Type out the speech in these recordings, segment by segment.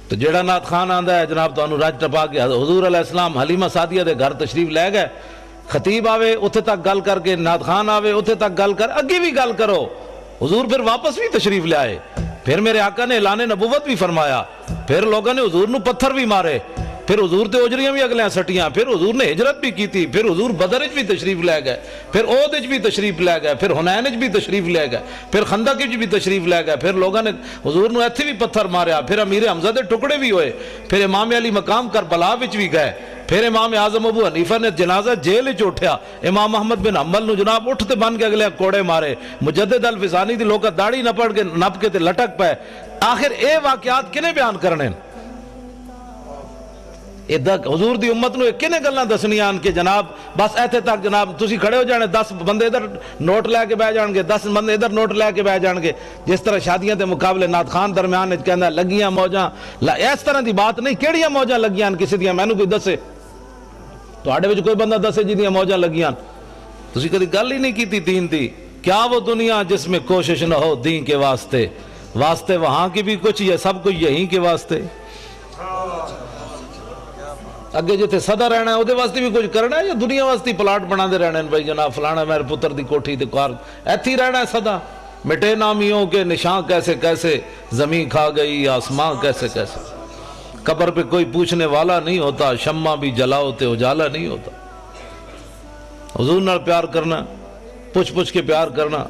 تو جیڑا نات خان آندا ہے جناب تانوں رج ٹپا کے حضور علیہ السلام حلیمہ سعدیہ دے گھر تشریف لے گئے، خطیب آوے اتھے تک گل کر کے، نات خان آوے اتھے تک گل کر، اگے بھی گل کرو، حضور پھر واپس بھی تشریف لے آئے، پھر میرے آقا نے اعلان نبوت بھی فرمایا، پھر لوگوں نے حضور نو پتھر بھی مارے، پھر حضور تے اجریاں بھی اگلیاں سٹیاں، پھر حضور نے ہجرت بھی کی تھی، پھر حضور بدر وچ بھی تشریف لے گئے، پھر احد وچ بھی تشریف لے گئے، پھر حنین وچ بھی تشریف لے گئے، پھر خندق وچ بھی تشریف لے گئے، پھر لوگوں نے حضور نو ایتھے بھی پتھر ماریا، پھر امیر حمزہ دے ٹکڑے بھی ہوئے، پھر امام علی مقام کربلا وچ بھی گئے، پھر امام اعظم ابو حنیفہ نے جنازہ جیل وچ اٹھیا، امام محمد بن حنبل نو جناب اٹھتے بن کے اگلے کوڑے مارے، مجدد الفسانی دی لوگ داڑھی نپ کے تے لٹک پے، آخر اے واقعات کنے بیان کرنے؟ حضور دی امت نو کنے گلاں دسنیاں کہ جناب بس ایتھے تک، جناب تسی کھڑے ہو جانے، 10 بندے ادھر نوٹ لے کے بہ جان گے، 10 بندے ادھر نوٹ لے کے بہ جان گے، جس طرح شادیاں دے مقابلے نات خان درمیان وچ کہندا لگیاں موجاں، اس طرح دی بات نہیں، کیڑیاں موجاں لگیاں کسی دیاں مینوں کوئی دسے، تواڈے وچ کوئی بندہ دسے جدیاں موجاں لگیاں، تسی کدی گل ہی نہیں کیتی دین دی، کیا وہ دنیا جس میں کوشش نہ ہو دین کے واسطے، واسطے وہاں کی بھی کچھ، یہ سب کچھ یہیں کے واسطے، اگے جتے صدا رہنا ہے وہ واسطے بھی کچھ کرنا ہے، یا دنیا واسطے پلاٹ بنا دے رہنا ہے بھائی جناب فلانا میرے پتر دی کوٹھی تے کار ایتھی رہنا ہے صدا، مٹے نامیوں کے نشان کیسے کیسے، زمین کھا گئی آسمان کیسے کیسے، قبر پہ کوئی پوچھنے والا نہیں ہوتا، شمع بھی جلاؤ تے اجالا نہیں ہوتا، حضور نال پیار کرنا، پوچھ کے پیار کرنا،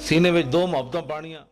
سینے وچ 2 محبتاں پانیاں۔